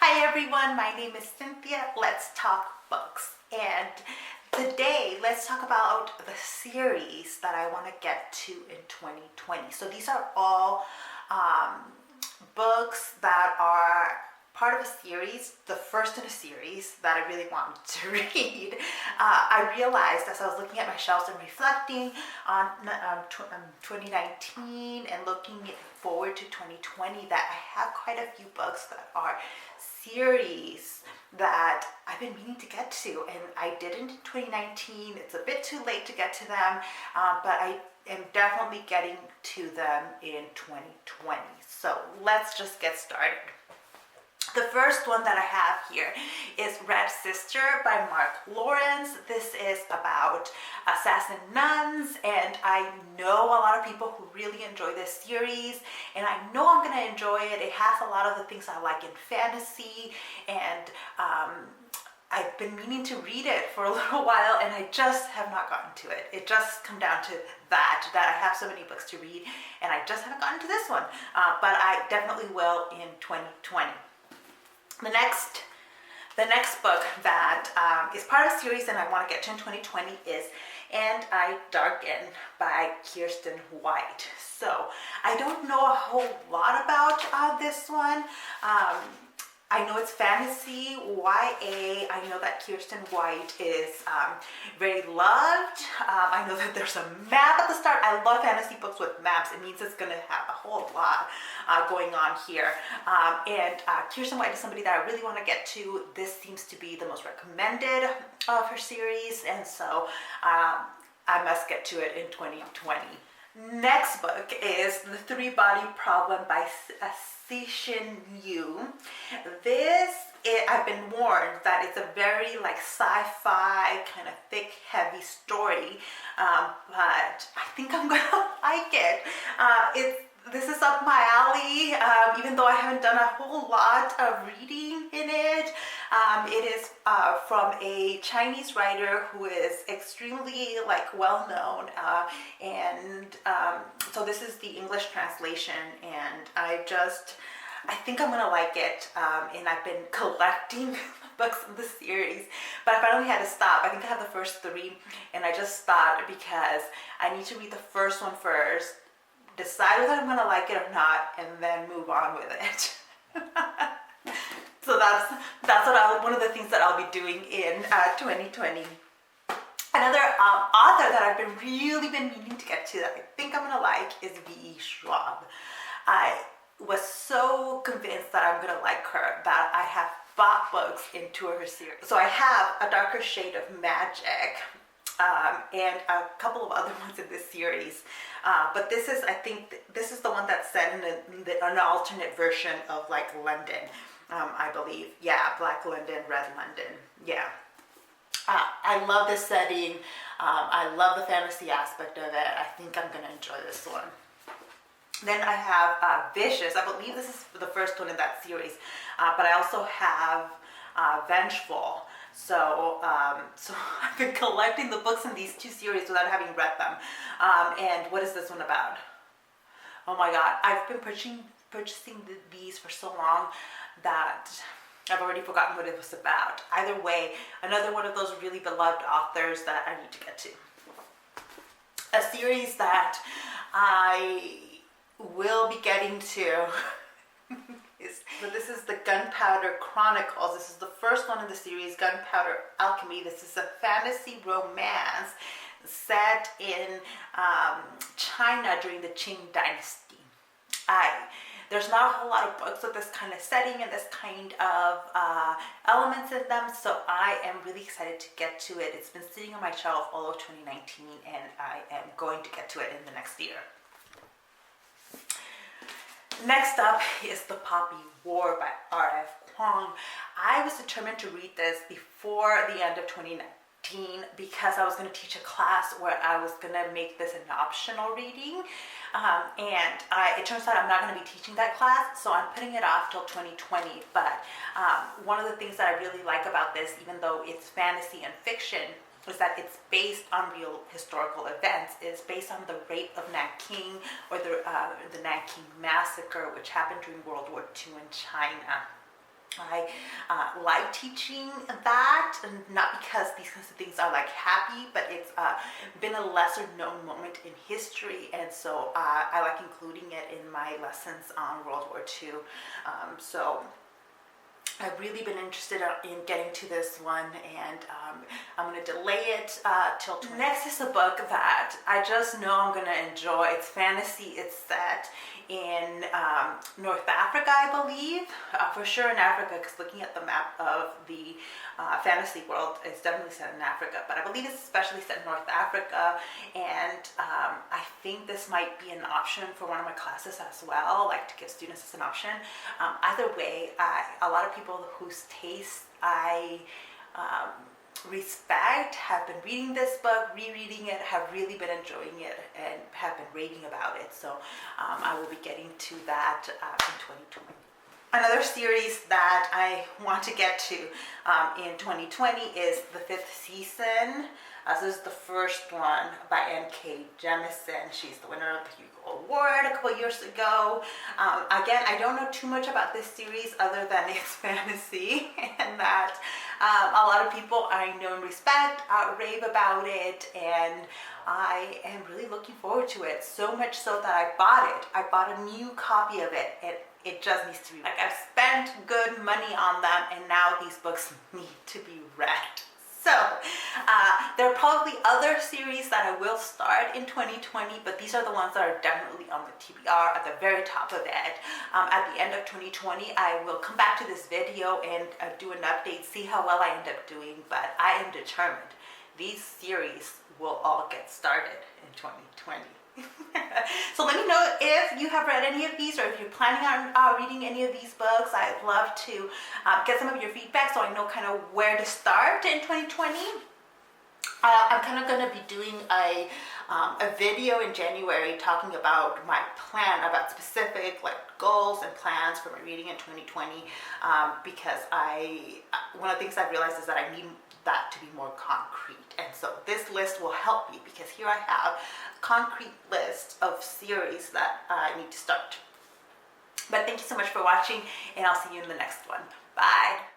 Hi everyone, my name is Cynthia. Let's talk books. And today, let's talk about the series that I want to get to in 2020. So these are all books that are part of a series, the first in a series that I really want to read. I realized as I was looking at my shelves and reflecting on 2019 and looking forward to 2020 that I have quite a few books that are series that I've been meaning to get to, and I didn't in 2019. It's a bit too late to get to them, but I am definitely getting to them in 2020. So let's just get started. The first one that I have here is Red Sister by Mark Lawrence. This is about assassin nuns, and I know a lot of people who really enjoy this series, and I know I'm going to enjoy it. It has a lot of the things I like in fantasy, and I've been meaning to read it for a little while, and I just have not gotten to it. It just come down to that I have so many books to read, and I just haven't gotten to this one, but I definitely will in 2020. The next book that is part of a series and I want to get to in 2020 is I Darken by Kiersten White. So I don't know a whole lot about this one. I know it's fantasy, YA. I know that Kiersten White is very loved. I know that there's a map at the start. I love fantasy books with maps. It means it's going to have a whole lot going on here. Kiersten White is somebody that I really want to get to. This seems to be the most recommended of her series, and so I must get to it in 2020. Next book is The Three-Body Problem by Cinxin. I've been warned that it's a very sci-fi kind of thick, heavy story, but I think I'm gonna like it. This is up my alley, even though I haven't done a whole lot of reading in it. It is from a Chinese writer who is extremely well known, so this is the English translation, and I think I'm gonna like it. And I've been collecting books in the series, but I finally had to stop. I think I have the first 3, and I just stopped because I need to read the first one first, decide whether I'm gonna like it or not, and then move on with it. So that's one of the things that I'll be doing in 2020. Another author that I've really been meaning to get to that I think I'm gonna like is V.E. Schwab. I was so convinced that I'm gonna like her that I have bought books in 2 of her series. So I have A Darker Shade of Magic, and a couple of other ones in this series, but I think this is the one that's set in an alternate version of London, I believe. Yeah, Black London, Red London. Yeah. I love this setting. I love the fantasy aspect of it. I think I'm going to enjoy this one. Then I have Vicious. I believe this is the first one in that series, but I also have Vengeful. So I've been collecting the books in these 2 series without having read them. And what is this one about? Oh my God, I've been purchasing these for so long that I've already forgotten what it was about. Either way, another one of those really beloved authors that I need to get to. A series that I will be getting to so this is the Gunpowder Chronicles. This is the first one in the series, Gunpowder Alchemy. This is a fantasy romance set in China during the Qing Dynasty. There's not a whole lot of books with this kind of setting and this kind of elements in them, so I am really excited to get to it. It's been sitting on my shelf all of 2019, and I am going to get to it in the next year. Next up is The Poppy War by R.F. Kuang. I was determined to read this before the end of 2019 because I was going to teach a class where I was going to make this an optional reading, it turns out I'm not going to be teaching that class, so I'm putting it off till 2020. But one of the things that I really like about this, even though it's fantasy and fiction, is that it's based on real historical events. It's based on the rape of Nanking, or the Nanking Massacre, which happened during World War II in China. I like teaching that, and not because these kinds of things are like happy, but it's been a lesser known moment in history, and so I like including it in my lessons on World War II. So I've really been interested in getting to this one, and I'm going to delay it till tomorrow. Next is a book that I just know I'm going to enjoy. It's fantasy. It's set in North Africa, I believe. For sure in Africa, because looking at the map of the fantasy world, it's definitely set in Africa, but I believe it's especially set in North Africa, and I think this might be an option for one of my classes as well, like to give students as an option. Either way, a lot of people whose taste I respect have been reading this book, rereading it, have really been enjoying it, and have been raving about it. So I will be getting to that in 2020. Another series that I want to get to in 2020 is the 5th season. This is the first one by N.K. Jemisin. She's the winner of the Hugo Award a couple years ago. Again, I don't know too much about this series other than it's fantasy, and that a lot of people I know and respect rave about it, and I am really looking forward to it. So much so that I bought it. I bought a new copy of it. It just needs to be read. Like, I've spent good money on them, and now these books need to be read. So there are probably other series that I will start in 2020, but these are the ones that are definitely on the TBR at the very top of it. At the end of 2020, I will come back to this video and do an update, see how well I end up doing, but I am determined. These series will all get started in 2020. So let me know if you have read any of these, or if you're planning on reading any of these books. I'd love to get some of your feedback so I know kind of where to start in 2020. I'm kind of going to be doing a video in January talking about my plan, about specific like goals and plans for my reading in 2020, because one of the things I've realized is that I need that to be more concrete, and so this list will help me, because here I have a concrete list of series that I need to start. But thank you so much for watching, and I'll see you in the next one. Bye.